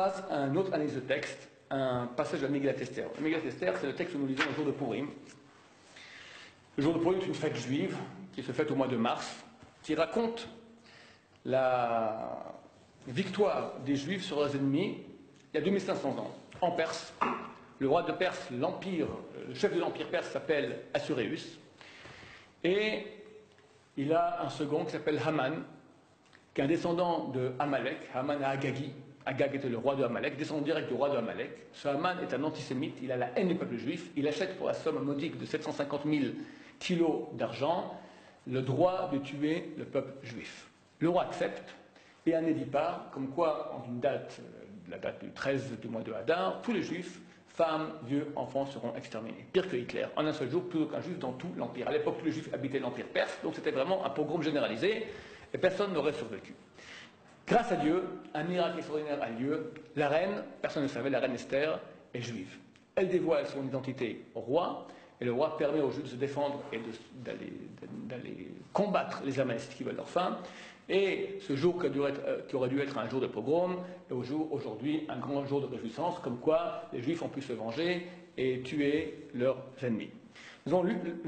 passe à une autre analyse de texte, un passage de la Megillat Esther. La Megillat Esther, c'est le texte que nous lisons le jour de Purim. Le jour de Purim est une fête juive qui se fête au mois de mars, qui raconte la victoire des Juifs sur leurs ennemis il y a 2500 ans, en Perse. Le roi de Perse, le chef de l'empire perse s'appelle Assuréus. Et il a un second qui s'appelle Haman, qui est un descendant de Amalek, Haman à Agagi. Agag était le roi de Amalek, descendant direct du roi de Amalek. Ce Haman est un antisémite, il a la haine du peuple juif. Il achète pour la somme modique de 750 000 kilos d'argent le droit de tuer le peuple juif. Le roi accepte, et un édit part, comme quoi, en une date, la date du 13 du mois de Hadar, tous les juifs, femmes, vieux, enfants seront exterminés. Pire que Hitler, en un seul jour, plus aucun juif dans tout l'empire. À l'époque, tous les juifs habitaient l'empire perse, donc c'était vraiment un pogrom généralisé, et personne n'aurait survécu. Grâce à Dieu, un miracle extraordinaire a lieu. La reine, personne ne le savait, la reine Esther est juive. Elle dévoile son identité au roi, et le roi permet aux Juifs de se défendre et d'aller combattre les Amalécites qui veulent leur fin. Et ce jour qui aurait dû être un jour de pogrom, est aujourd'hui un grand jour de réjouissance, comme quoi les Juifs ont pu se venger et tuer leurs ennemis. Nous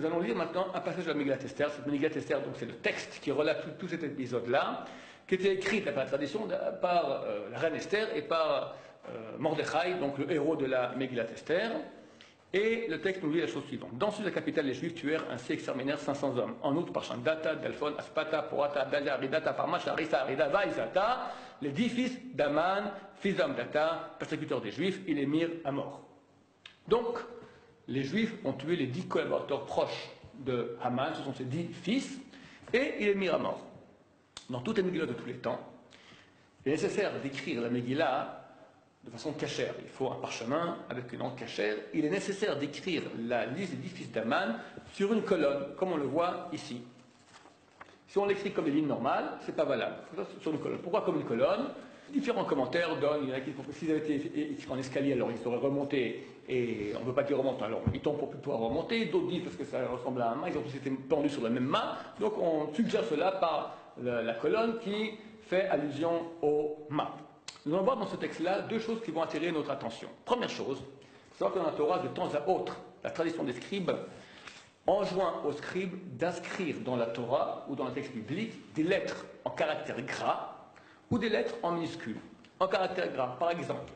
allons lire maintenant un passage de la Megillat Esther. Cette Megillat Esther, donc, c'est le texte qui relate tout cet épisode-là, qui était écrit d'après la tradition par la reine Esther et par Mordechai, donc le héros de la Megillat Esther. Et le texte nous dit la chose suivante. Dans la capitale, les Juifs tuèrent ainsi exterminèrent 500 hommes. En outre, par Data, Dalphon, Aspata, Porata, Abdallah, Ridata, Parmash, Arisa, Arida, Vaïsata, les 10 fils d'Aman, fils d'Amdata, persécuteurs des Juifs, ils les mirent à mort. Donc, les Juifs ont tué les 10 collaborateurs proches de Haman, ce sont ses 10 fils, et ils les mirent à mort. Dans toutes les Megillah de tous les temps, il est nécessaire d'écrire la Megillah de façon cachère. Il faut un parchemin avec une encre cachère. Il est nécessaire d'écrire la liste des 10 fils d'Aman sur une colonne, comme on le voit ici. Si on l'écrit comme des lignes normales, c'est pas valable. Il faut ça sur une colonne. Pourquoi comme une colonne? Différents commentaires donnent, il y en a qui pensent que s'ils avaient été écrits en escalier, alors ils seraient remontés, et on ne veut pas qu'ils remontent, alors ils tombent pour plus pouvoir remonter. D'autres disent parce que ça ressemble à un mât, ils ont tous été tendus sur la même main. Donc on suggère cela par la colonne qui fait allusion au mât. Nous allons voir dans ce texte-là deux choses qui vont attirer notre attention. Première chose, il faut savoir que dans la Torah, de temps à autre, la tradition des scribes enjoint aux scribes d'inscrire dans la Torah ou dans le texte biblique des lettres en caractère gras ou des lettres en minuscules. En caractère gras, par exemple,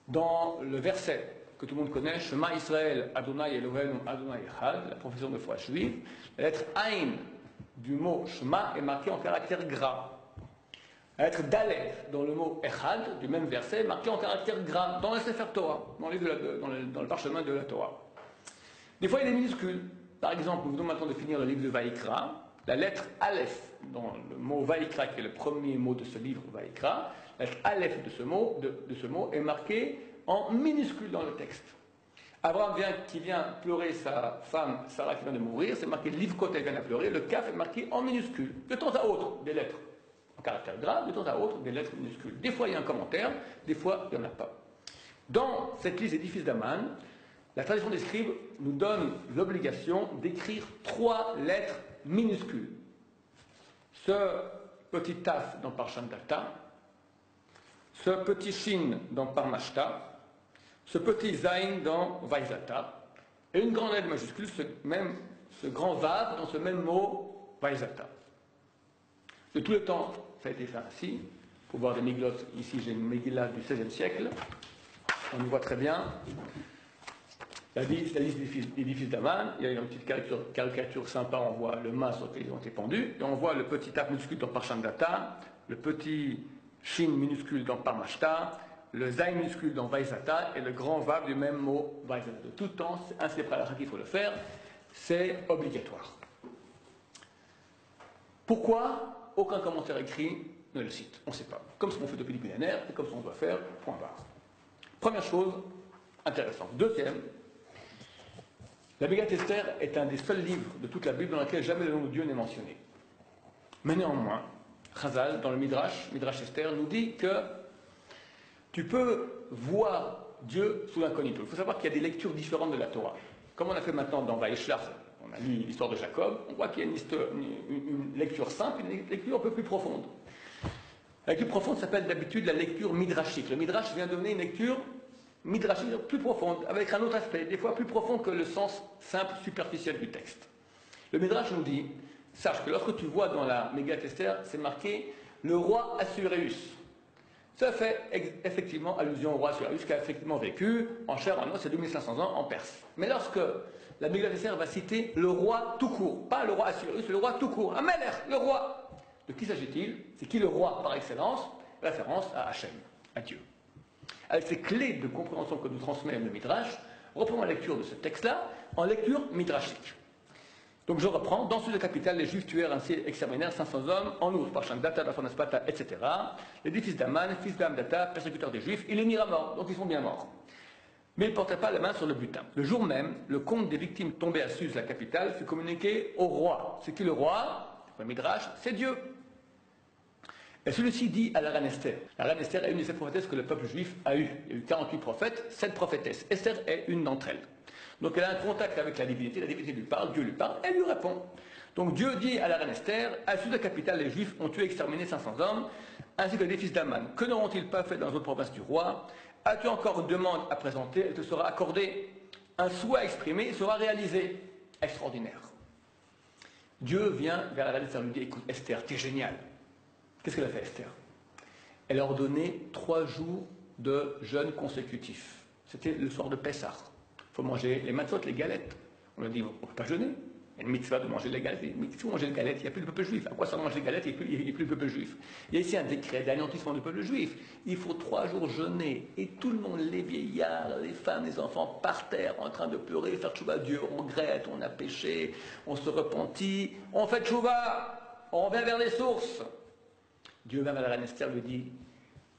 dans le verset que tout le monde connaît, Shema Israël, Adonai Eloheinu, Adonai Echad, la profession de foi juive, la lettre Aïn du mot Shema est marquée en caractère gras. La lettre Daleth dans le mot Echad du même verset est marquée en caractère gras dans le Sefer Torah, dans le parchemin de la Torah. Des fois il y a des minuscules. Par exemple, nous venons maintenant de finir le livre de Vaïkra. La lettre Aleph dans le mot Vaïkra, qui est le premier mot de ce livre Vaïkra, la lettre Aleph de ce mot est marquée en minuscule dans le texte. Abraham qui vient pleurer sa femme Sarah qui vient de mourir, c'est marqué Livkot, elle vient de pleurer, le Kaf est marqué en minuscule. De temps à autre, des lettres en caractère gras, de temps à autre, des lettres minuscules. Des fois il y a un commentaire, des fois il n'y en a pas. Dans cette liste des 10 fils d'Aman, la tradition des scribes nous donne l'obligation d'écrire 3 lettres minuscules. Ce petit taf dans Parshat Data, ce petit shin dans Parmashta, ce petit zain dans Vaïzata, et une grande lettre majuscule, ce grand vav dans ce même mot Vaïzata. De tout le temps, ça a été fait ainsi. Pour voir des Megillot, ici j'ai une Megillah du XVIe siècle. On y voit très bien. La liste des 10 fils d'Aman, il y a une petite caricature sympa, on voit le mât sur lequel ils ont été pendus, et on voit le petit taf minuscule dans Parshat Data, le petit shin minuscule dans Parmashta, le zain minuscule dans Vaïzata, et le grand vav du même mot Vaïzata. De tout temps, c'est ainsi après la qu'il faut le faire, c'est obligatoire. Pourquoi aucun commentaire écrit ne le cite? On ne sait pas. Comme ce qu'on fait depuis des millénaires, et comme ce qu'on doit faire, point barre. Première chose intéressante. Deuxième, la Megillat Esther est un des seuls livres de toute la Bible dans lequel jamais le nom de Dieu n'est mentionné. Mais néanmoins, Chazal, dans le Midrash Esther, nous dit que tu peux voir Dieu sous l'incognito. Il faut savoir qu'il y a des lectures différentes de la Torah. Comme on a fait maintenant dans Vaïshlach, on a lu l'histoire de Jacob, on voit qu'il y a une lecture simple et une lecture un peu plus profonde. La lecture profonde s'appelle d'habitude la lecture midrashique. Le midrash vient donner une lecture midrashique plus profonde, avec un autre aspect, des fois plus profond que le sens simple, superficiel du texte. Le midrash nous dit, sache que lorsque tu vois dans la Mégillat Esther, c'est marqué le roi Assuérus. Ça fait effectivement allusion au roi Assuérus qui a effectivement vécu en chair en os, c'est 2500 ans en Perse. Mais lorsque la Mégillat Esther va citer le roi tout court, pas le roi Assuérus, le roi tout court, Amelech, le roi. De qui s'agit-il? C'est qui le roi par excellence? Référence à Hachem, à Dieu. Avec ces clés de compréhension que nous transmet le Midrash, reprenons la lecture de ce texte-là en lecture midrashique. Donc je reprends, dans ce capital, les Juifs tuèrent ainsi exterminèrent 500 hommes, en outre, par Data, Daphanaspata, etc. Les 10 fils d'Aman, fils d'Amdata, persécuteurs des Juifs, ils les mirent à mort, donc ils sont bien morts. Mais ils ne portaient pas la main sur le butin. Le jour même, le compte des victimes tombées à Suse, la capitale, fut communiqué au roi. C'est qui le roi? Le Midrash, c'est Dieu. Et celui-ci dit à la reine Esther. La reine Esther est une des 7 prophétesses que le peuple juif a eues. Il y a eu 48 prophètes, 7 prophétesses. Esther est une d'entre elles. Donc elle a un contact avec la divinité lui parle, Dieu lui parle, elle lui répond. Donc Dieu dit à la reine Esther, à Suse, la capitale, les Juifs ont tué et exterminé 500 hommes, ainsi que les fils d'Aman. Que n'auront-ils pas fait dans les autres provinces du roi? As-tu encore une demande à présenter? Elle te sera accordée. Un souhait exprimé sera réalisé. Extraordinaire. Dieu vient vers la reine Esther et lui dit, écoute Esther, t'es génial. Qu'est-ce qu'elle a fait Esther? Elle a ordonné 3 jours de jeûne consécutifs. C'était le soir de Pessah. Il faut manger les matzot, les galettes. On a dit, on ne peut pas jeûner. Il y a une mitzvah de manger les galettes. Il faut manger les galettes, il n'y a plus de peuple juif. À quoi ça mange les galettes? Il n'y a plus de peuple juif. Il y a ici un décret d'anéantissement du peuple juif. Il faut 3 jours jeûner. Et tout le monde, les vieillards, les femmes, les enfants, par terre, en train de pleurer, faire tchouva. Dieu, on regrette, on a péché, on se repentit, on fait tchouva, on revient vers les sources. Dieu même à la reine Esther lui dit,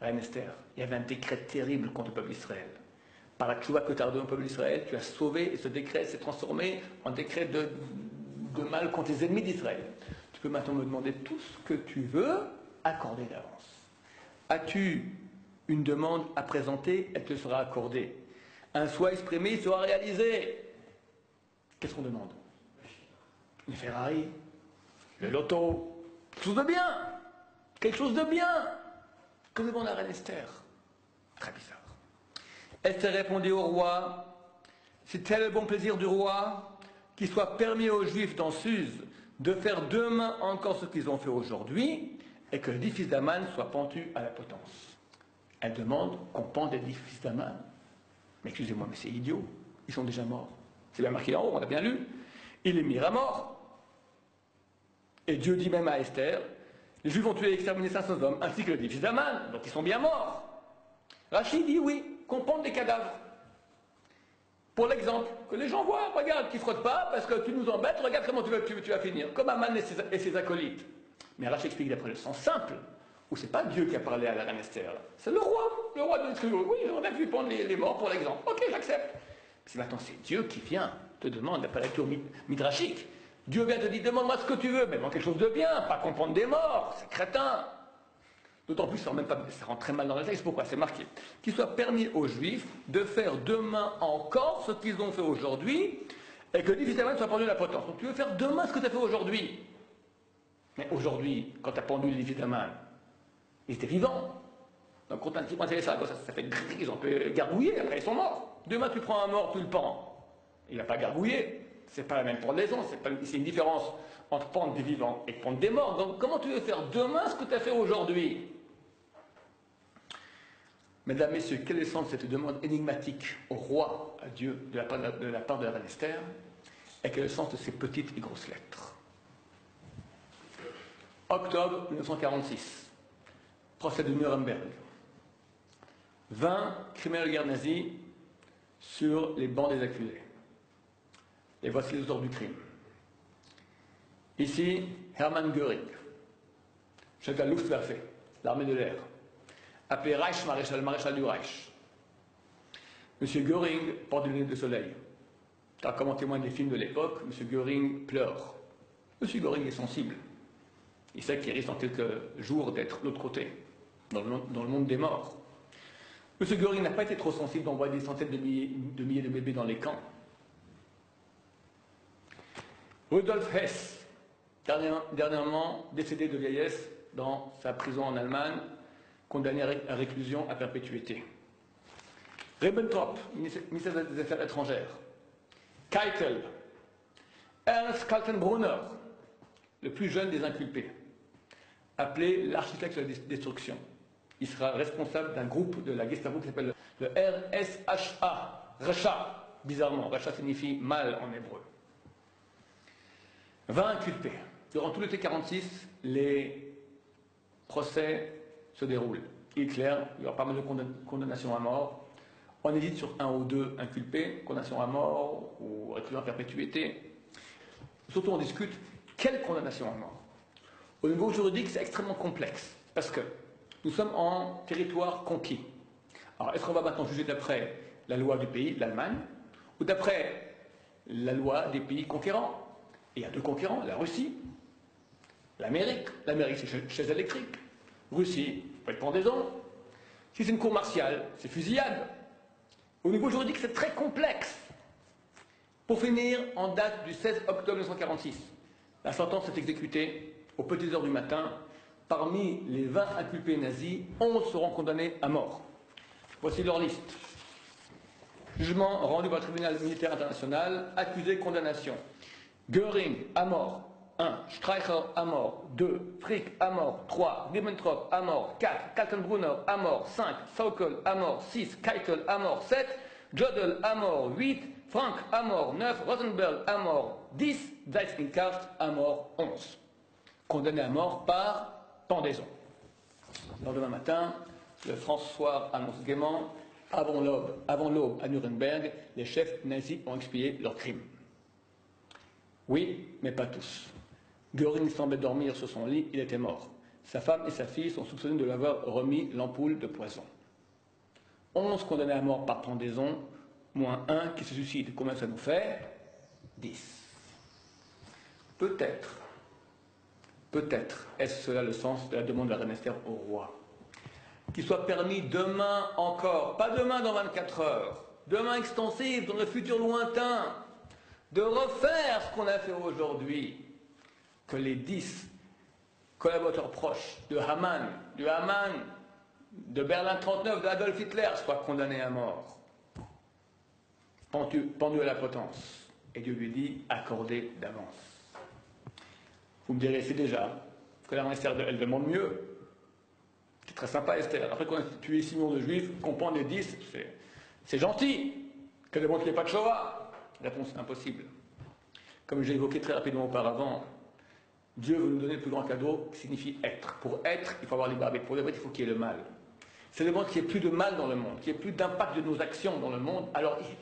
reine Esther, il y avait un décret terrible contre le peuple d'Israël. Par la tchouva que tu as donné au peuple d'Israël, tu as sauvé et ce décret s'est transformé en décret de mal contre les ennemis d'Israël. Tu peux maintenant me demander tout ce que tu veux, accordé d'avance. As-tu une demande à présenter, elle te sera accordée. Un souhait exprimé sera réalisé. Qu'est-ce qu'on demande? Une Ferrari, le loto, quelque chose de bien. Quelque chose de bien. Que demande la reine Esther? Très bizarre. Esther répondit au roi, c'est tel le bon plaisir du roi qu'il soit permis aux Juifs dans Suse de faire demain encore ce qu'ils ont fait aujourd'hui et que les 10 fils d'Aman soient pendus à la potence. Elle demande qu'on pende les 10 fils d'Aman. Mais excusez-moi, mais c'est idiot. Ils sont déjà morts. C'est bien marqué en haut, on a bien lu. Il les mirent à mort. Et Dieu dit même à Esther, les Juifs ont tué et exterminé 500 hommes, ainsi que les 10 fils d'Aman, donc ils sont bien morts. Rachid dit oui, qu'on pende des cadavres. Pour l'exemple, que les gens voient, regarde, qu'ils ne frottent pas, parce que tu nous embêtes, regarde comment tu vas finir, comme Aman et ses acolytes. Mais Rachid explique d'après le sens simple, où c'est pas Dieu qui a parlé à la reine Esther, c'est le roi de l'Israël. Oui, on a pu prendre les morts pour l'exemple. Ok, j'accepte. Mais maintenant, c'est Dieu qui vient, te demande, d'après la lecture midrashique. Dieu vient te dire, demande-moi ce que tu veux, mais demande quelque chose de bien, pas qu'on pende des morts, c'est crétin. D'autant plus, ça rentre très mal dans le texte. Pourquoi? C'est marqué. Qu'il soit permis aux Juifs de faire demain encore ce qu'ils ont fait aujourd'hui et que les fils d'Aman soient pendus à la potence. Donc tu veux faire demain ce que tu as fait aujourd'hui. Mais aujourd'hui, quand tu as pendu les fils d'Aman, ils étaient vivants. Donc quand un petit point ça fait grrr, ils ont pu gargouiller, après ils sont morts. Demain tu prends un mort, tu le pends. Il n'a pas gargouillé. C'est pas la même pendaison. C'est une différence entre pendre des vivants et pendre des morts. Donc comment tu veux faire demain ce que tu as fait aujourd'hui? Mesdames, Messieurs, quel est le sens de cette demande énigmatique au roi, à Dieu, de la part de la reine Esther? Et quel est le sens de ces petites et grosses lettres? Octobre 1946, procès de Nuremberg. 20 criminels de guerre nazis sur les bancs des accusés. Et voici les auteurs du crime. Ici, Hermann Göring, chef de la Luftwaffe, l'armée de l'air, appelé Reich maréchal du Reich. M. Göring porte des lunettes de soleil. Car comme en témoignent les films de l'époque, M. Göring pleure. M. Göring est sensible. Il sait qu'il risque dans quelques jours d'être de l'autre côté, dans le monde des morts. M. Göring n'a pas été trop sensible d'envoyer des centaines de milliers de bébés dans les camps. Rudolf Hess, dernièrement décédé de vieillesse dans sa prison en Allemagne, condamné à réclusion à perpétuité. Ribbentrop, ministre des Affaires étrangères. Keitel, Ernst Kaltenbrunner, le plus jeune des inculpés, appelé l'architecte de la destruction. Il sera responsable d'un groupe de la Gestapo qui s'appelle le RSHA, Recha, bizarrement, Recha signifie mal en hébreu. 20 inculpés. Durant tout l'été 46, les procès se déroulent. Hitler, il y aura pas mal de condamnations à mort. On hésite sur un ou deux inculpés, condamnation à mort ou réclusion à perpétuité. Surtout, on discute quelle condamnation à mort. Au niveau juridique, c'est extrêmement complexe parce que nous sommes en territoire conquis. Alors, est-ce qu'on va maintenant juger d'après la loi du pays, l'Allemagne, ou d'après la loi des pays conquérants? Et il y a deux conquérants, la Russie, l'Amérique. L'Amérique, c'est chaise électrique. Russie, peut être pendaison. Si c'est une cour martiale, c'est fusillade. Au niveau juridique, c'est très complexe. Pour finir, en date du 16 octobre 1946, la sentence est exécutée aux petites heures du matin. Parmi les 20 inculpés nazis, 11 seront condamnés à mort. Voici leur liste. Jugement rendu par le tribunal militaire international, accusé, condamnation. Göring, à mort, 1. Streicher, à mort, 2. Frick, à mort, 3. Ribbentrop, à mort, 4. Kaltenbrunner, à mort, 5. Sauckel, à mort, 6. Keitel, à mort, 7. Jodl, à mort, 8. Frank, à mort, 9. Rosenberg, à mort, 10. Seyss-Inquart, à mort, 11. Condamnés à mort par pendaison. Le lendemain matin, le France-Soir annonce gaiement, avant l'aube à Nuremberg, les chefs nazis ont expié leurs crimes. Oui, mais pas tous. Göring semblait dormir sur son lit, il était mort. Sa femme et sa fille sont soupçonnés de lui avoir remis l'ampoule de poison. 11 condamnés à mort par pendaison, moins 1 qui se suicide. Combien ça nous fait? 10. Peut-être est-ce cela le sens de la demande de la reine Esther au roi. Qu'il soit permis demain encore, pas demain dans 24 heures, demain extensif, dans le futur lointain, de refaire ce qu'on a fait aujourd'hui, que les 10 collaborateurs proches de Haman, de Berlin 39, d'Adolf Hitler soient condamnés à mort, pendus à la potence. Et Dieu lui dit, accordé d'avance. Vous me direz, c'est déjà que la reine Esther, elle demande mieux. C'est très sympa Esther. Après qu'on a tué 6 millions de juifs, qu'on prend les 10, c'est gentil. Qu'elle demande qu'il n'y ait pas de Shoah. Réponse impossible. Comme j'ai évoqué très rapidement auparavant, Dieu veut nous donner le plus grand cadeau qui signifie être. Pour être, il faut avoir libre arbitre. Pour être, il faut qu'il y ait le mal. C'est le monde qu'il n'y ait plus de mal dans le monde, qu'il n'y ait plus d'impact de nos actions dans le monde, alors il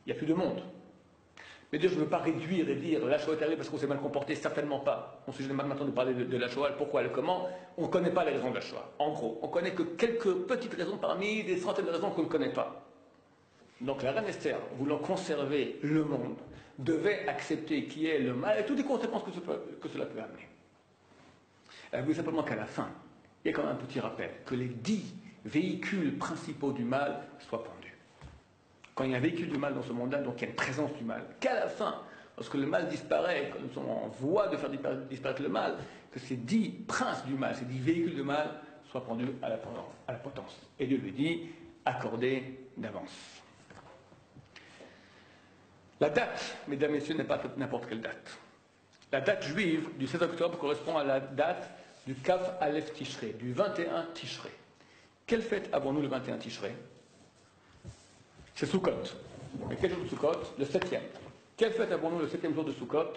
n'y a plus de monde. Mais Dieu, je ne veux pas réduire et dire la Shoah est arrivée parce qu'on s'est mal comporté, certainement pas. On se gêne maintenant de parler de la Shoah, pourquoi, le comment. On ne connaît pas les raisons de la Shoah. En gros, on ne connaît que quelques petites raisons parmi des centaines de raisons qu'on ne connaît pas. Donc la reine Esther, voulant conserver le monde, devait accepter qu'il y ait le mal et toutes les conséquences que cela peut amener. Elle voulait simplement qu'à la fin, il y ait quand même un petit rappel, que les 10 véhicules principaux du mal soient pendus. Quand il y a un véhicule du mal dans ce monde-là, donc il y a une présence du mal. Qu'à la fin, lorsque le mal disparaît, quand nous sommes en voie de faire disparaître le mal, que ces 10 princes du mal, ces 10 véhicules du mal, soient pendus à la potence. Et Dieu lui dit, accordez d'avance. La date, mesdames et messieurs, n'est pas n'importe quelle date. La date juive du 16 octobre correspond à la date du Kaf Aleph Tishrei, du 21 Tishrei. Quelle fête avons-nous le 21 Tishrei? C'est Sukkot. Mais quel jour de Sukkot? Le 7e. Quelle fête avons-nous le 7e jour de Sukkot?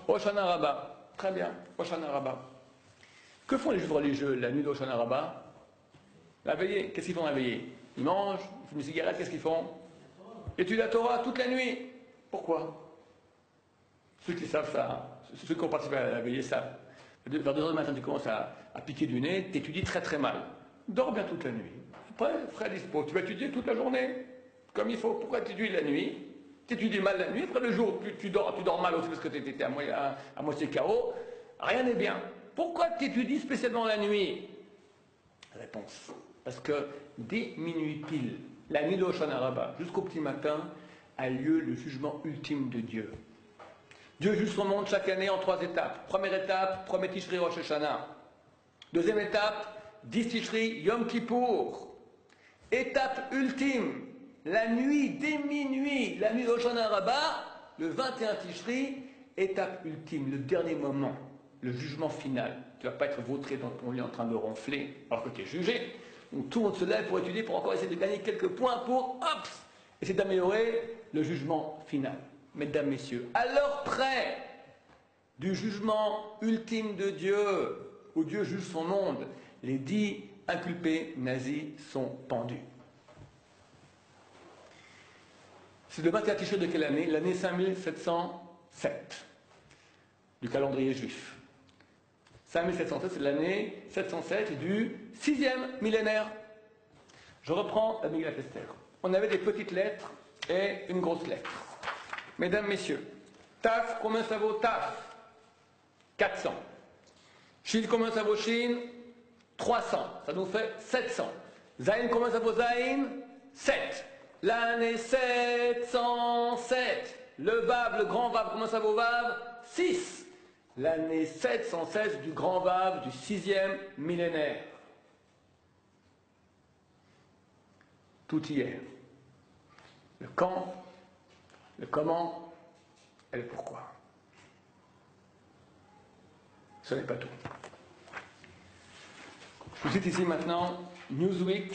Hoshana Rabbah. Très bien, Hoshana Rabbah. Que font les juifs religieux la nuit d'Hoshana Rabbah? La veillée. Qu'est-ce qu'ils font la veillée? Ils mangent, ils fument une cigarette, qu'est-ce qu'ils font? Étudient la Torah toute la nuit. Pourquoi? Ceux qui savent ça, ceux qui ont participé à la veillée savent. Vers 2 heures du matin, tu commences à piquer du nez, tu étudies très très mal. Dors bien toute la nuit. Après, frais dispo, tu vas étudier toute la journée, comme il faut. Pourquoi tu étudies la nuit? Tu étudies mal la nuit, après le jour, tu dors mal aussi parce que tu étais à moitié KO. Rien n'est bien. Pourquoi tu étudies spécialement la nuit? Réponse. Parce que dès minuit pile, la nuit de Hoshana Rabbah, jusqu'au petit matin, a lieu le jugement ultime de Dieu. Dieu juge son monde chaque année en 3 étapes. Première étape, premier Tishri Rosh Hashanah. Deuxième étape, 10 Tishri, Yom Kippour. Étape ultime, la nuit, dès minuit, la nuit d'Hoshana Rabbah, le 21 Tishri, étape ultime, le dernier moment, le jugement final. Tu ne vas pas être vautré dans ton lit en train de ronfler alors que tu es jugé. Donc tout le monde se lève pour étudier, pour encore essayer de gagner quelques points pour, hop, essayer d'améliorer le jugement final. Mesdames, Messieurs, à l'heure près du jugement ultime de Dieu, où Dieu juge son monde, les 10 inculpés nazis sont pendus. C'est le 21 Tishri de quelle année? L'année 5707 du calendrier juif. 5707, c'est l'année 707 du 6e millénaire. Je reprends la Megillat Esther. On avait des petites lettres et une grosse lettre. Mesdames, Messieurs, Taf, combien ça vaut Taf? 400. Shin, combien ça vaut Shin? 300. Ça nous fait 700. Zayin, combien ça vaut Zayin? 7. L'année 707. Le Vav, le grand Vav, combien ça vaut Vav? 6. L'année 716 du grand Vav du 6e millénaire. Tout y est. Le quand, le comment et le pourquoi. Ce n'est pas tout. Je vous cite ici maintenant Newsweek,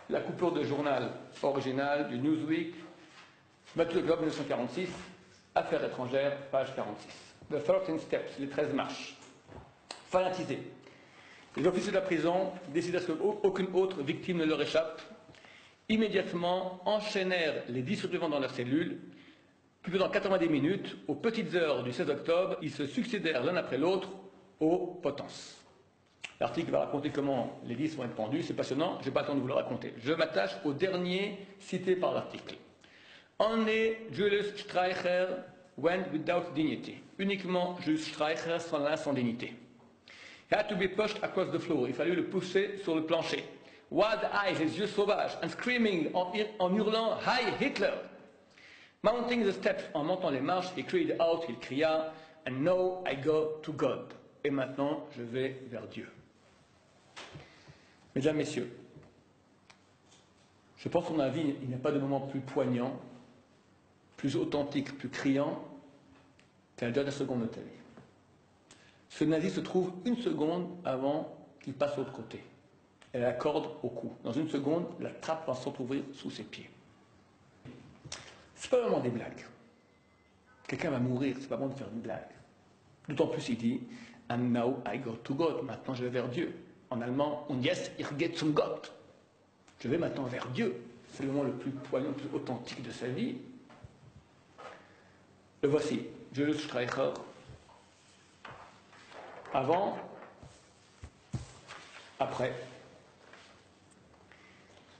la coupure de journal originale du Newsweek, 28 octobre 1946, Affaires étrangères, page 46. The 13 steps, les 13 marches. Fanatisés. Les officiers de la prison décident à ce qu'aucune autre victime ne leur échappe. Immédiatement enchaînèrent les 10 survivants dans leur cellule. Puis pendant 90 minutes, aux petites heures du 16 octobre, ils se succédèrent l'un après l'autre aux potences. L'article va raconter comment les 10 vont être pendus, c'est passionnant, je n'ai pas le temps de vous le raconter. Je m'attache au dernier cité par l'article. Only Julius Streicher went without dignity. Uniquement Julius Streicher sans dignité. He had to be pushed across the floor. Il fallut le pousser sur le plancher. Wild eyes, les yeux sauvages, and screaming en hurlant Heil Hitler. Mounting the steps, en montant les marches, he cried out, il cria, and now I go to God. Et maintenant, je vais vers Dieu. Mesdames, Messieurs, je pense qu'en la vie, il n'y a pas de moment plus poignant, plus authentique, plus criant qu'à la dernière seconde de ta vie. Ce nazi se trouve une seconde avant qu'il passe de l'autre côté. Elle a la corde au cou. Dans une seconde, la trappe va s'entrouvrir sous ses pieds. C'est pas vraiment des blagues. Quelqu'un va mourir, c'est pas bon de faire une blague. D'autant plus il dit And now I go to God. Maintenant je vais vers Dieu. En allemand, und jetzt ich gehe zum Gott. Je vais maintenant vers Dieu. C'est le moment le plus poignant, le plus authentique de sa vie. Le voici, Julius Streicher. Avant, après.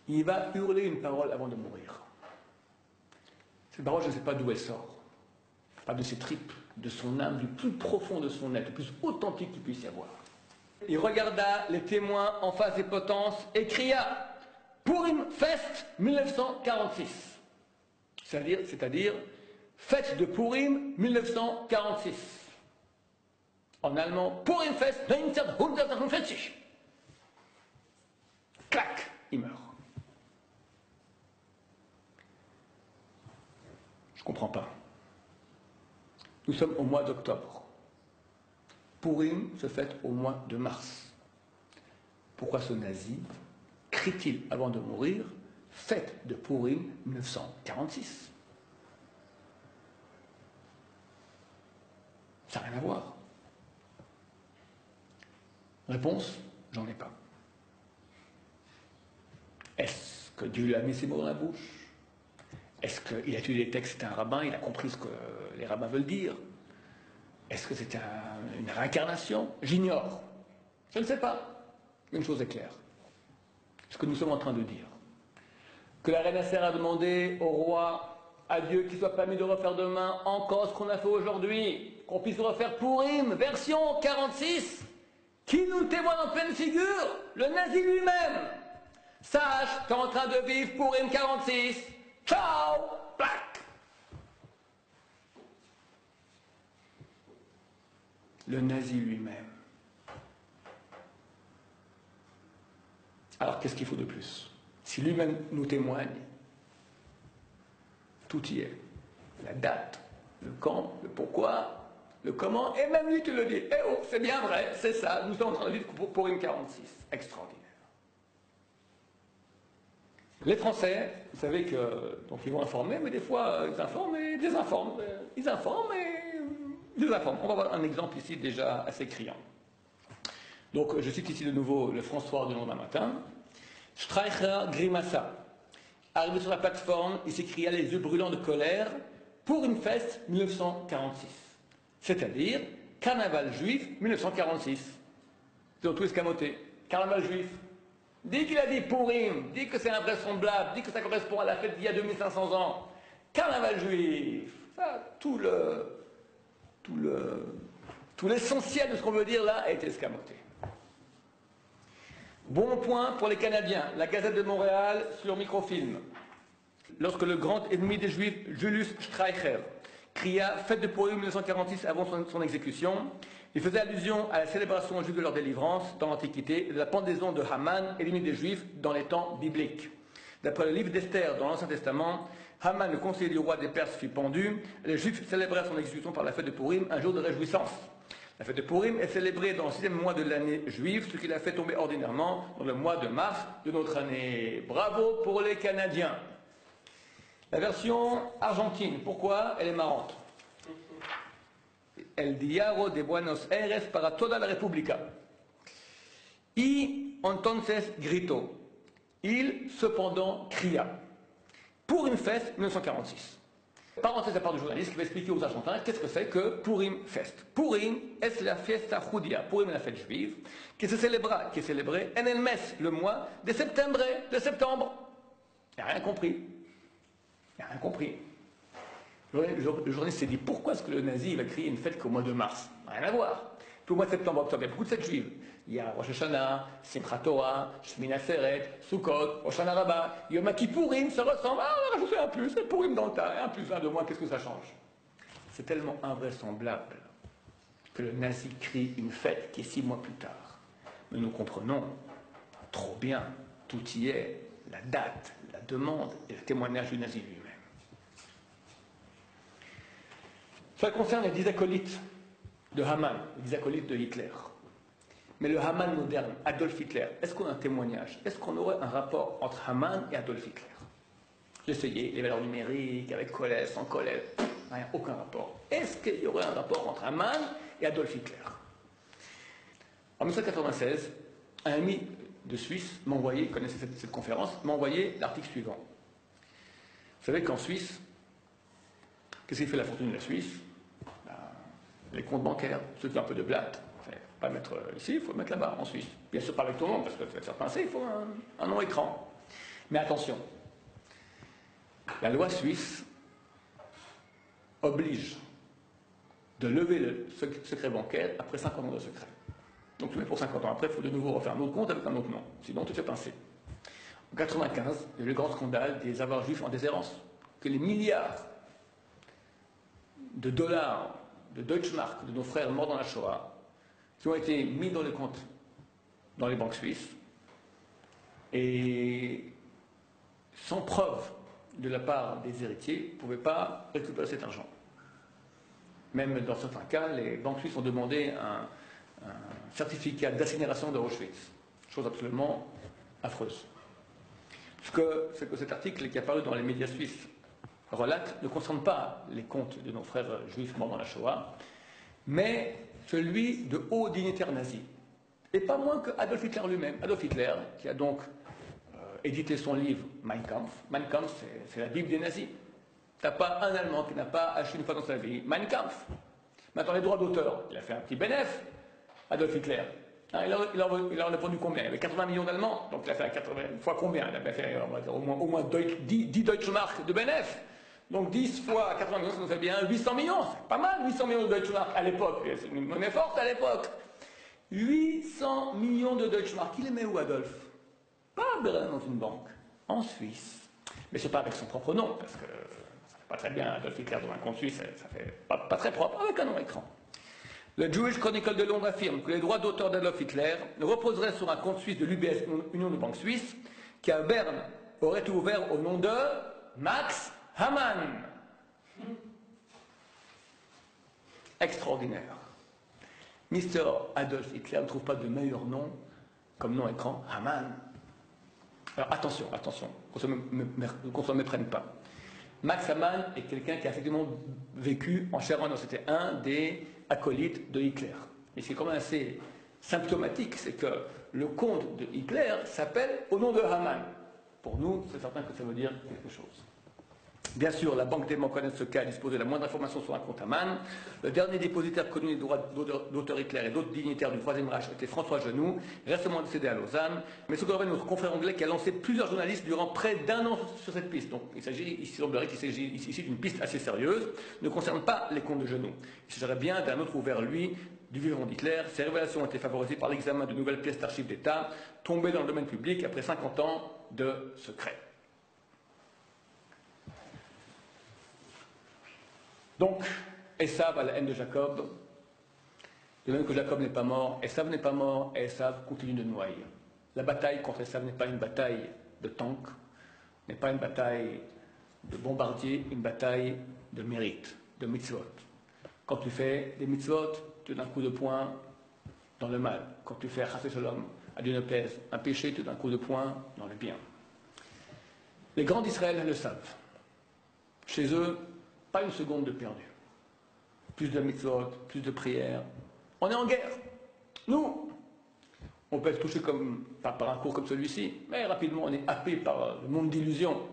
Il va hurler une parole avant de mourir. Cette parole, je ne sais pas d'où elle sort. Pas de ses tripes, de son âme, du plus profond de son être, le plus authentique qu'il puisse y avoir. Il regarda les témoins en face des potences et cria Purim Fest 1946. C'est-à-dire fête de Purim 1946. En allemand, Purim Fest 1946. Clac, il meurt. Je ne comprends pas. Nous sommes au mois d'octobre. Purim se fête au mois de mars. Pourquoi ce nazi crie-t-il avant de mourir fête de Purim 1946? Ça n'a rien à voir. Réponse, j'en ai pas. Est-ce que Dieu lui a mis ses mots dans la bouche? Est-ce qu'il a étudié les textes, c'était un rabbin, il a compris ce que les rabbins veulent dire? Est-ce que c'était une réincarnation? J'ignore. Je ne sais pas. Une chose est claire. Ce que nous sommes en train de dire. Que la reine Esther a demandé au roi, à Dieu, qu'il soit permis de refaire demain encore ce qu'on a fait aujourd'hui, qu'on puisse refaire Purim, version 46, qui nous témoigne en pleine figure? Le nazi lui-même. Sache, tu es en train de vivre Purim 46. Ciao, plaque. Le nazi lui-même. Alors qu'est-ce qu'il faut de plus? Si lui-même nous témoigne, tout y est. La date, le quand, le pourquoi, le comment, et même lui tu le dis. Eh oh, c'est bien vrai, c'est ça, nous sommes en train de vivre pour Purim 46. Extraordinaire. Les Français, vous savez que donc ils vont informer, mais des fois ils informent et désinforment. Ils informent et désinforment. On va voir un exemple ici déjà assez criant. Donc je cite ici de nouveau le François du lendemain matin. Streicher Grimassa. Arrivé sur la plateforme, il s'écria les yeux brûlants de colère pour une fête 1946. C'est-à-dire carnaval juif 1946. Ils ont tout escamoté. Carnaval juif. Dès qu'il a dit Purim, dit que c'est invraisemblable, dit que ça correspond à la fête d'il y a 2500 ans, carnaval juif, ça, tout l'essentiel de ce qu'on veut dire là a été escamoté. Bon point pour les Canadiens, la Gazette de Montréal sur microfilm. Lorsque le grand ennemi des Juifs, Julius Streicher, cria « Fête de Purim 1946 » avant son exécution, il faisait allusion à la célébration juive de leur délivrance dans l'Antiquité et de la pendaison de Haman, ennemi des Juifs, dans les temps bibliques. D'après le livre d'Esther dans l'Ancien Testament, Haman, le conseiller du roi des Perses, fut pendu. Les Juifs célébrèrent son exécution par la fête de Purim, un jour de réjouissance. La fête de Purim est célébrée dans le 6e mois de l'année juive, ce qui la fait tomber ordinairement dans le mois de mars de notre année. Bravo pour les Canadiens. La version argentine, pourquoi elle est marrante? El Diario de Buenos Aires para toda la República. Y entonces gritó. Il cependant cria. Pour une fête 1946. Parenthèse à part du journaliste qui va expliquer aux Argentins qu'est-ce que c'est que Purim Fest. Purim es la fiesta judía. Purim est la fête juive qui est célébrée en el mes, le mois de septembre. Il n'a rien compris. Il n'a rien compris. Le journaliste s'est dit pourquoi est-ce que le nazi va créer une fête qu'au mois de mars? Rien à voir. Puis au mois de septembre, octobre, il y a beaucoup de fêtes juives. Il y a Rosh Hashanah, Simchat Torah, Shmini Atzeret, Sukkot, Rosh Hashanah Rabbah, Yom Kippourim, ça ressemble. Ah, on a rajouté un plus, et Purim dans le tas, et un plus, un de moins, qu'est-ce que ça change? C'est tellement invraisemblable que le nazi crée une fête qui est 6 mois plus tard. Mais nous comprenons trop bien, tout y est, la date, la demande et le témoignage du nazi lui-même. Ça concerne les 10 acolytes de Haman, les 10 acolytes de Hitler. Mais le Haman moderne, Adolf Hitler, est-ce qu'on a un témoignage? Est-ce qu'on aurait un rapport entre Haman et Adolf Hitler? J'ai essayé, les valeurs numériques, avec Collet, sans Collet, rien, aucun rapport. Est-ce qu'il y aurait un rapport entre Haman et Adolf Hitler? En 1996, un ami de Suisse m'a envoyé, il connaissait cette conférence, m'a envoyé l'article suivant. Vous savez qu'en Suisse, qu'est-ce qui fait la fortune de la Suisse? Les comptes bancaires, ceux qui ont un peu de blatte, il ne faut pas le mettre ici, il faut le mettre là-bas, en Suisse. Bien sûr, pas avec ton nom, parce que tu vas te faire pincer, il faut un nom écran. Mais attention, la loi suisse oblige de lever le secret bancaire après 50 ans de secret. Donc tu mets pour 50 ans après, il faut de nouveau refaire un autre compte avec un autre nom, sinon tu te fais pincer. En 1995, il y a eu le grand scandale des avoirs juifs en déshérence, que les milliards de dollars de Deutschmark, de nos frères morts dans la Shoah, qui ont été mis dans les comptes dans les banques suisses, et sans preuve de la part des héritiers, ne pouvaient pas récupérer cet argent. Même dans certains cas, les banques suisses ont demandé un certificat d'incinération de Auschwitz, chose absolument affreuse. Ce que cet article qui est apparu dans les médias suisses relate ne concerne pas les comptes de nos frères juifs morts dans la Shoah, mais celui de hauts dignitaires nazis. Et pas moins que Adolf Hitler lui-même. Adolf Hitler, qui a donc édité son livre Mein Kampf. Mein Kampf, c'est la Bible des nazis. Il n'y a pas un Allemand qui n'a pas acheté une fois dans sa vie Mein Kampf. Maintenant, les droits d'auteur, il a fait un petit bénéfice, Adolf Hitler. Hein, il en a vendu combien? Il y avait 80 millions d'Allemands, donc il a fait 80 fois combien? Il a fait on va dire, au moins 10 Deutsche Mark de bénéfice. Donc 10 fois 80 millions, ça nous fait bien 800 millions. C'est pas mal, 800 millions de Deutsche Mark à l'époque. C'est une monnaie forte à l'époque. 800 millions de Deutsche Mark. Il les met où, Adolphe? Pas dans une banque, en Suisse. Mais c'est pas avec son propre nom, parce que ça fait pas très bien Adolf Hitler dans un compte suisse, ça fait pas très propre, avec un nom écran. Le Jewish Chronicle de Londres affirme que les droits d'auteur d'Adolf Hitler reposeraient sur un compte suisse de l'UBS, Union de banques suisse, qui à Berne aurait été ouvert au nom de Max Hamann. Extraordinaire. Mr. Adolf Hitler ne trouve pas de meilleur nom comme nom écran, Hamann. Alors attention, qu'on ne se méprenne pas. Max Hamann est quelqu'un qui a effectivement vécu en chair et en os. C'était un des acolytes de Hitler. Et ce qui est quand même assez symptomatique, c'est que le comte de Hitler s'appelle au nom de Hamann. Pour nous, c'est certain que ça veut dire quelque chose. Bien sûr, la Banque tellement connaît ce cas, dispose de la moindre information sur un compte Hamann. Le dernier dépositaire connu des droits d'auteur Hitler et d'autres dignitaires du Troisième Reich était François Genoux, récemment décédé à Lausanne. Mais ce qu'aurait notre confrère anglais qui a lancé plusieurs journalistes durant près d'un an sur cette piste. Donc il semblerait qu'il s'agit ici d'une piste assez sérieuse, ne concerne pas les comptes de Genoux. Il s'agirait bien d'un autre ouvert lui, du vivant d'Hitler. Ces révélations ont été favorisées par l'examen de nouvelles pièces d'archives d'État, tombées dans le domaine public après 50 ans de secret. Donc, Esav a la haine de Jacob. De même que Jacob n'est pas mort, Esav n'est pas mort, et Esav continue de noyer. La bataille contre Esav n'est pas une bataille de tank, n'est pas une bataille de bombardier, une bataille de mérite, de mitzvot. Quand tu fais des mitzvot, tu donnes un coup de poing dans le mal. Quand tu fais chasser shalom, à Dieu ne plaise, un péché, tu donnes un coup de poing dans le bien. Les grands d'Israël le savent. Chez eux, pas une seconde de perdu. Plus de mitzvot, plus de prières. On est en guerre. Nous, on peut être touché par un cours comme celui-ci, mais rapidement on est happé par le monde d'illusions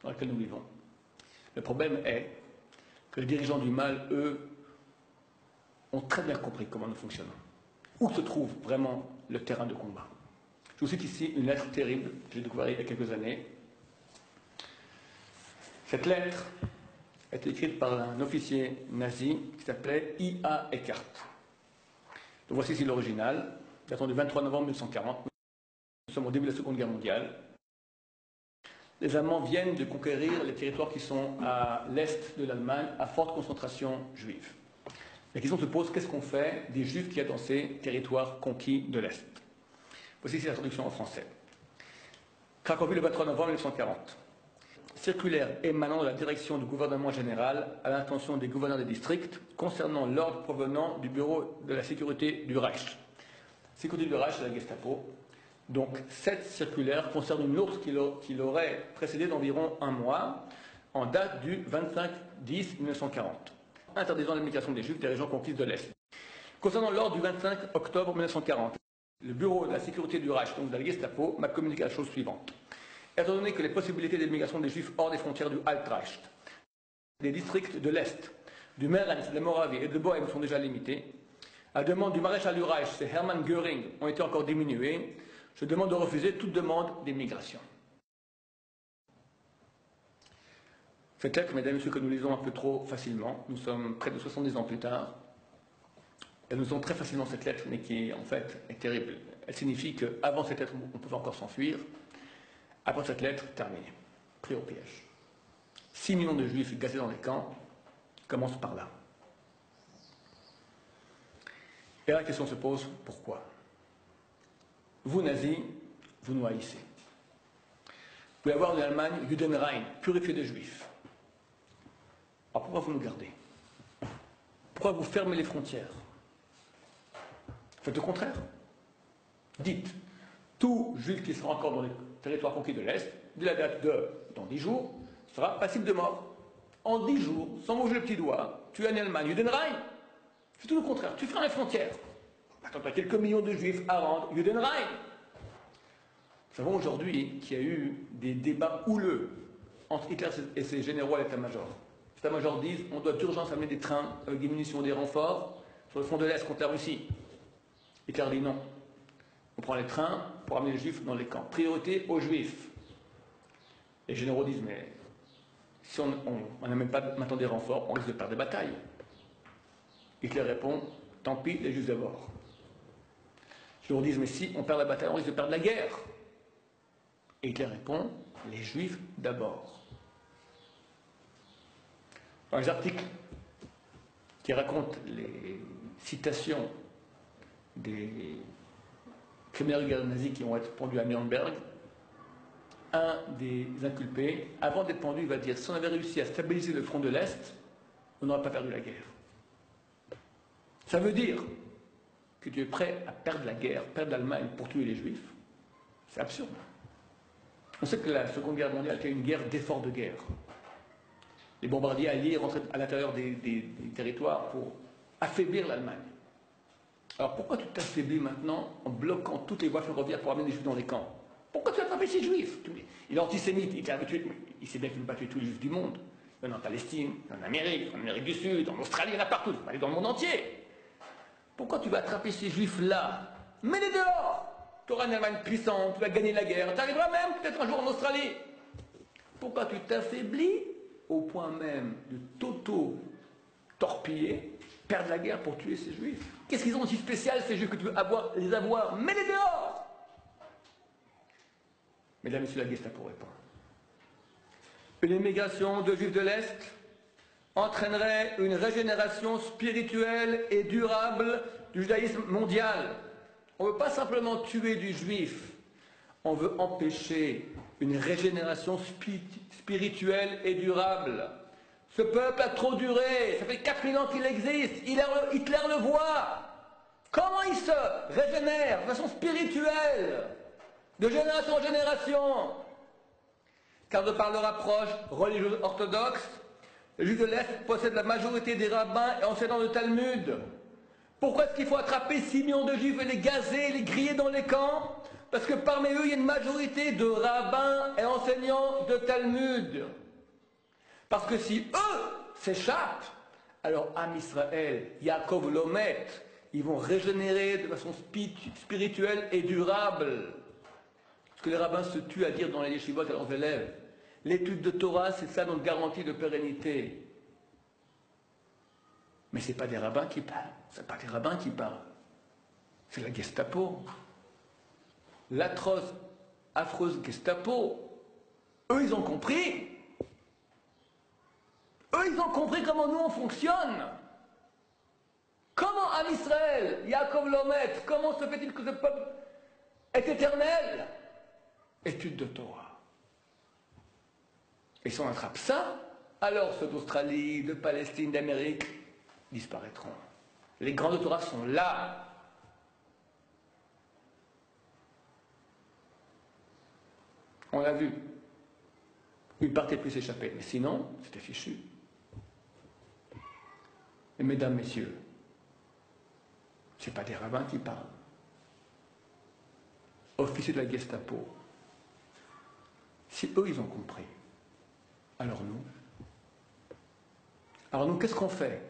dans lequel nous vivons. Le problème est que les dirigeants du mal, eux, ont très bien compris comment nous fonctionnons. Où se trouve vraiment le terrain de combat. Je vous cite ici une lettre terrible que j'ai découverte il y a quelques années. Cette lettre a été écrite par un officier nazi qui s'appelait I.A. Eckart. Donc voici ici l'original, datant du 23 novembre 1940. Nous sommes au début de la Seconde Guerre mondiale. Les Allemands viennent de conquérir les territoires qui sont à l'est de l'Allemagne, à forte concentration juive. La question se pose, qu'est-ce qu'on fait des Juifs qu'il y a dans ces territoires conquis de l'Est? Voici ici la traduction en français. Cracovie, le 23 novembre 1940. Circulaire émanant de la direction du gouvernement général à l'intention des gouverneurs des districts concernant l'ordre provenant du bureau de la sécurité du Reich. Sécurité du Reich, c'est la Gestapo. Donc cette circulaire concerne une autre qui l'aurait précédée d'environ un mois, en date du 25-10-1940, interdisant l'immigration des Juifs des régions conquises de l'Est. Concernant l'ordre du 25 octobre 1940, le bureau de la sécurité du Reich, donc de la Gestapo, m'a communiqué la chose suivante. Étant donné que les possibilités d'immigration des Juifs hors des frontières du Altreich, des districts de l'Est, du Merenz, de la Moravie et de Bohême sont déjà limitées, à la demande du maréchal du Reich, c'est Hermann Göring, ont été encore diminuées, je demande de refuser toute demande d'immigration. Cette lettre, mesdames et messieurs, que nous lisons un peu trop facilement, nous sommes près de 70 ans plus tard, et nous lisons très facilement cette lettre, mais qui en fait est terrible. Elle signifie qu'avant cette lettre, on pouvait encore s'enfuir. Après cette lettre, terminée, pris au piège. 6 millions de Juifs gazés dans les camps commencent par là. Et là, la question se pose, pourquoi? Vous, nazis, vous nous haïssez. Vous pouvez avoir en Allemagne Judenrein, purifié de Juifs. Alors pourquoi vous nous gardez? Pourquoi vous fermez les frontières? Faites le contraire. Dites, tout Juif qui sera encore dans les territoires conquis de l'Est, dès la date de dans 10 jours, sera passible de mort. En 10 jours, sans bouger le petit doigt, tu es en Allemagne, Judenrein. C'est tout le contraire, tu fermes les frontières. Attends, tu as quelques millions de Juifs à rendre, Judenrein. Nous savons aujourd'hui qu'il y a eu des débats houleux entre Hitler et ses généraux à l'état-major. L'état-major disent on doit d'urgence amener des trains avec des munitions, des renforts sur le front de l'Est contre la Russie. Hitler dit non. On prend les trains pour amener les Juifs dans les camps. Priorité aux Juifs. Les généraux disent mais si on n'amène pas maintenant des renforts, on risque de perdre des batailles. Hitler répond tant pis, les Juifs d'abord. Les généraux disent mais si on perd la bataille, on risque de perdre la guerre. Et Hitler répond les Juifs d'abord. Dans les articles qui racontent citations des criminels de guerre nazis qui vont être pendus à Nuremberg, un des inculpés, avant d'être pendu, il va dire si on avait réussi à stabiliser le front de l'Est, on n'aurait pas perdu la guerre. Ça veut dire que tu es prêt à perdre la guerre, perdre l'Allemagne pour tuer les Juifs. C'est absurde. On sait que la Seconde Guerre mondiale était une guerre d'effort de guerre. Les bombardiers alliés rentraient à l'intérieur des territoires pour affaiblir l'Allemagne. Alors pourquoi tu t'affaiblis maintenant en bloquant toutes les voies ferroviaires pour amener les Juifs dans les camps? Pourquoi tu as attrapé ces Juifs? Il est antisémite, il sait bien qu'il ne veut pas tuer tous les Juifs du monde. Il y en a en Palestine, en Amérique du Sud, en Australie, il y en a partout, il va aller dans le monde entier. Pourquoi tu vas attraper ces Juifs-là? Mets-les dehors! Tu auras une Allemagne puissante, tu vas gagner la guerre, tu arriveras même peut-être un jour en Australie. Pourquoi tu t'affaiblis au point même de t'auto-torpiller, perdre la guerre pour tuer ces Juifs? Qu'est-ce qu'ils ont de si spécial, ces Juifs, que tu veux les avoir? Mets-les dehors! Mesdames et messieurs, la Gestapo répond. Une émigration de Juifs de l'Est entraînerait une régénération spirituelle et durable du judaïsme mondial. On ne veut pas simplement tuer du juif, on veut empêcher une régénération spirituelle et durable. Ce peuple a trop duré, ça fait 4000 ans qu'il existe, Hitler le voit. Comment il se régénère de façon spirituelle, de génération en génération? Car de par leur approche religieuse orthodoxe, les Juifs de l'Est possèdent la majorité des rabbins et enseignants de Talmud. Pourquoi est-ce qu'il faut attraper 6 millions de Juifs et les gazer, les griller dans les camps? Parce que parmi eux, il y a une majorité de rabbins et enseignants de Talmud. Parce que si eux s'échappent, alors Am Israël, Yaakov Lomet, ils vont régénérer de façon spirituelle et durable. Ce que les rabbins se tuent à dire dans les yeshivot à leurs élèves. L'étude de Torah, c'est ça notre garantie de pérennité. Mais ce n'est pas des rabbins qui parlent. C'est pas des rabbins qui parlent. C'est la Gestapo. L'atroce, affreuse Gestapo. Eux, ils ont compris. Eux, ils ont compris comment nous, on fonctionne. Comment Am Israël, Yaakov Lomet, comment se fait-il que ce peuple est éternel? Étude de Torah. Et si on attrape ça, alors ceux d'Australie, de Palestine, d'Amérique disparaîtront. Les grands de Torah sont là. On l'a vu. Une partie pu s'échapper, mais sinon, c'était fichu. Et mesdames, messieurs, ce n'est pas des rabbins qui parlent. Officiers de la Gestapo. Si eux, ils ont compris, alors nous, qu'est-ce qu'on fait?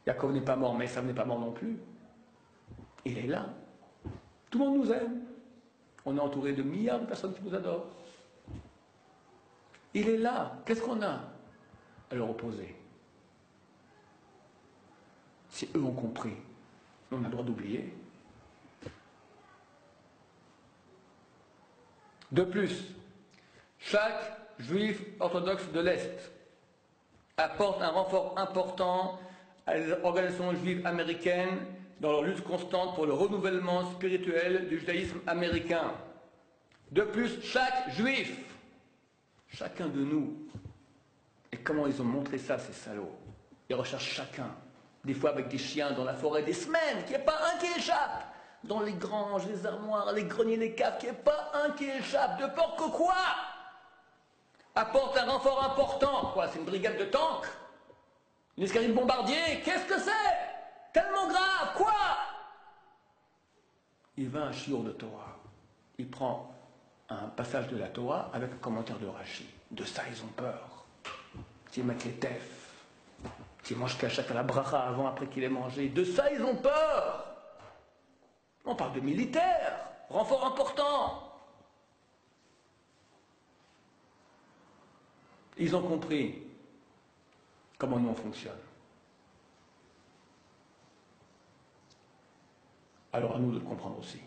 Yaakov n'est pas mort, mais Esav n'est pas mort non plus. Il est là. Tout le monde nous aime. On est entouré de milliards de personnes qui nous adorent. Il est là. Qu'est-ce qu'on a à leur opposer? Si eux ont compris, on a le droit d'oublier. De plus, chaque juif orthodoxe de l'Est apporte un renfort important à les organisations juives américaines dans leur lutte constante pour le renouvellement spirituel du judaïsme américain. De plus, chaque juif, chacun de nous, et comment ils ont montré ça, ces salauds? Ils recherchent chacun, des fois avec des chiens dans la forêt, des semaines, qu'il n'y ait pas un qui échappe, dans les granges, les armoires, les greniers, les caves, qu'il n'y ait pas un qui échappe, de peur que quoi? Apporte un renfort important. Quoi, c'est une brigade de tanks? Une escadrille de bombardiers? Qu'est-ce que c'est? Tellement grave, quoi? Il va à un shiur de Torah. Il prend un passage de la Torah avec un commentaire de Rashi. De ça, ils ont peur. Ils mettent les tefs. Ils mangent kachak à la bracha avant, après qu'il ait mangé. De ça, ils ont peur. On parle de militaires. Renfort important. Ils ont compris comment nous on fonctionne. Alors à nous de le comprendre aussi.